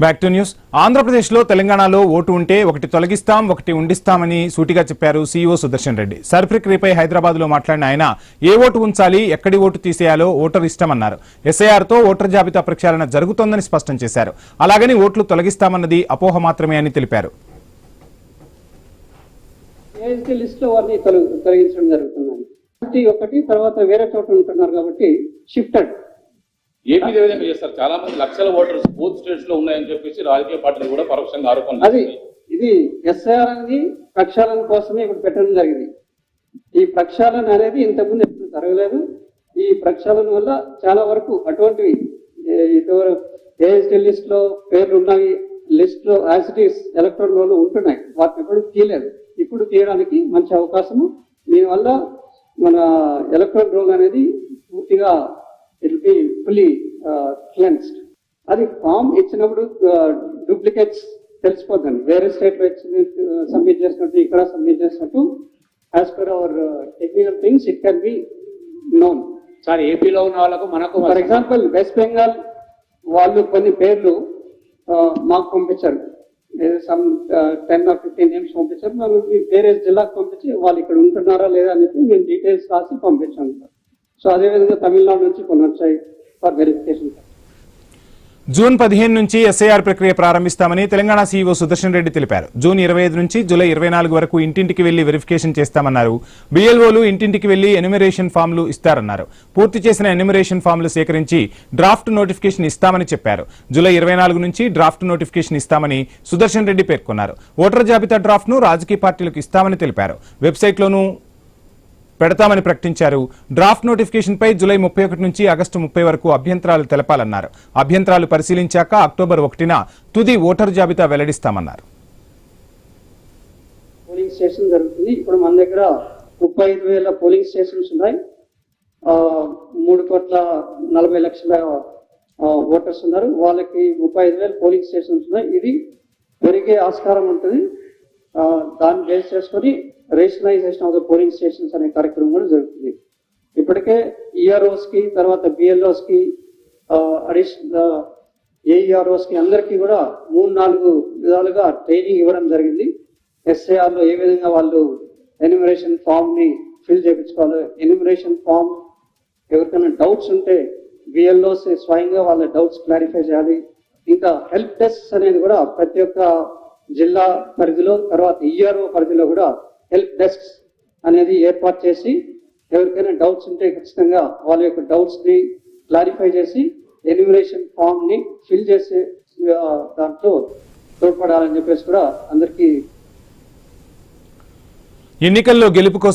Back to news. ఆంధ్రప్రదేశ్లో తెలంగాణలో vote ఉంటే ఒకటి తొలగిస్తాం ఒకటి ఉండిస్తామని సూటిగా చెప్పారు సీఈఓ సుదర్శన్ రెడ్డి. సర్ ప్రక్రియపై హైదరాబాద్లో మాట్లాడిన ఆయన ఏ ఓటు ఉంచాలి ఎక్కడి ఓటు తీసేయాలో ఓటర్ ఇష్టమన్నారు. ఎస్ఐఆర్తో ఓటర్ జాబితా ప్రక్షాళన జరుగుతోందని స్పష్టం చేశారు. అలాగని ఓట్లు తొలగిస్తామన్నది అపోహ మాత్రమే అని తెలిపారు. ఒకటి తర్వాత వేరే చోట ఉంటున్నారు కాబట్టి షిఫ్టెడ్. ఏపీ విధంగా చేస్తారు. చాలా మంది లక్షల ఓటర్స్ బూత్ స్టేట్స్ లో ఉన్నాయని చెప్పేసి రాజకీయ పార్టీలు కూడా పరోక్షంగా ఆరోపణలు. అది ఇది ఎస్ఐఆర్ అనేది ప్రక్షాళన కోసమే ఇప్పుడు పెట్టడం జరిగింది. ఈ ప్రక్షాళన అనేది ఇంతకుముందు ఎప్పుడు జరగలేదు. ఈ ప్రక్షాళన వల్ల చాలా వరకు అటువంటివి ఏఎస్టీ లిస్ట్ లో పేర్లు ఉన్నాయి, లిస్ట్ లో యాసిటీస్ ఎలక్ట్రాన్ రోల్ ఉంటున్నాయి, వాటిని ఎప్పుడు తీయలేదు. ఇప్పుడు తీయడానికి మంచి అవకాశము. దీనివల్ల మన ఎలక్ట్రాన్ రోల్ అనేది పూర్తిగా it will be fully cleansed. అది ఫామ్ ఇచ్చినప్పుడు డూప్లికేట్స్ తెలిసిపోతుంది. వేరే స్టేట్ లో సబ్మిట్ చేసినట్టు ఇక్కడ సబ్మిట్ చేసినట్టు as per our technical things it can be known. Sir ఏపీలో ఉన్న వాళ్ళకు మనకు ఫర్ ఎగ్జాంపుల్ వెస్ట్ బెంగాల్ వాళ్ళు కొన్ని పేర్లు మాకు పంపించారు, సమ్ 10 or 15 నేమ్స్ పంపించారు. మనం వేరే జిల్లాకు పంపించి వాళ్ళు ఇక్కడ ఉంటున్నారా లేదా అనేది మేము డీటెయిల్స్ రాసి పంపించాం. సో అదేవిధంగా తమిళనాడు నుంచి కొన్ని వచ్చాయి ఫర్ వెరిఫికేషన్. జూన్ 15 నుంచి ఎస్ఐఆర్ ప్రక్రియ ప్రారంభిస్తామని తెలంగాణ సీఈఓ సుదర్శన్ రెడ్డి తెలిపారు. జూన్ 25 నుంచి జూలై 24 వరకు ఇంటింటికి వెళ్లి వెరిఫికేషన్ చేస్తామన్నారు. బిఎల్ఓలు ఇంటింటికి వెళ్లి ఎన్యూమరేషన్ ఫామ్లు ఇస్తారన్నారు. పూర్తి చేసిన ఎన్యూమరేషన్ ఫామ్లు సేకరించి డ్రాఫ్ట్ నోటిఫికేషన్ ఇస్తామని చెప్పారు. జూలై 24 నుంచి డ్రాఫ్ట్ నోటిఫికేషన్ ఇస్తామని సుదర్శన్ రెడ్డి పేర్కొన్నారు. ఓటర్ జాబితా డ్రాఫ్ట్ ను రాజకీయ పార్టీలకు ఇస్తామని తెలిపారు. వెబ్సైట్లోనూ పెడతామని ప్రకటించారు. డ్రాఫ్ట్ నోటిఫికేషన్ పై జూలై 31 నుంచి ఆగస్టు 30 వరకు అభ్యంతరాలు తెలపాలన్నారు. అభ్యంతరాలు పరిశీలించాక అక్టోబర్ 1న తుది ఓటర్ జాబితా వెల్లడిస్తామన్నారు. పోలింగ్ స్టేషన్ జరుగుతుంది. ఇప్పుడు మన దగ్గర 35,000 పోలింగ్ స్టేషన్స్ ఉన్నాయి. 3,40,00,000 ఓటర్స్ ఉన్నారు. వాళ్ళకి 35,000 పోలింగ్ స్టేషన్స్ ఉన్నాయి. ఇది పెరిగే ఆస్కారం ఉంటుంది. దాన్ని బేస్ చేసుకొని rationalisation of the polling stations అనే కార్యక్రమం కూడా జరుగుతుంది. ఇప్పటికే ఈఆర్ఓస్ కి తర్వాత బిఎల్ఓస్ కి అడిషనల్ ఏఈఆర్ఓస్ కి అందరికీ కూడా 3-4 విధాలుగా ట్రైనింగ్ ఇవ్వడం జరిగింది. ఎస్ఐఆర్ లో ఏ విధంగా వాళ్ళు ఎన్యూమరేషన్ ఫామ్ ని ఫిల్ చేయించుకోవాలి, ఎన్యూమరేషన్ ఫామ్ ఎవరికైనా డౌట్స్ ఉంటే బిఎల్ఓస్ స్వయంగా వాళ్ళ డౌట్స్ క్లారిఫై చేయాలి. ఇంకా హెల్ప్ డెస్క్ అనేది కూడా ప్రతి ఒక్క జిల్లా పరిధిలో తర్వాత ఈఆర్ఓ పరిధిలో కూడా హెల్ప్ డెస్క్ అనేది ఏర్పాటు చేసి ఎవరికైనా డౌట్స్ ఉంటే ఖచ్చితంగా వాళ్ళ యొక్క డౌట్స్ ని క్లారిఫై చేసి ఎన్యూమరేషన్ ఫామ్ ని ఫిల్ చేసే దాంట్లో తోడ్పడాలని చెప్పేసి కూడా అందరికీ ఎన్నికల్లో గెలుపు కోసం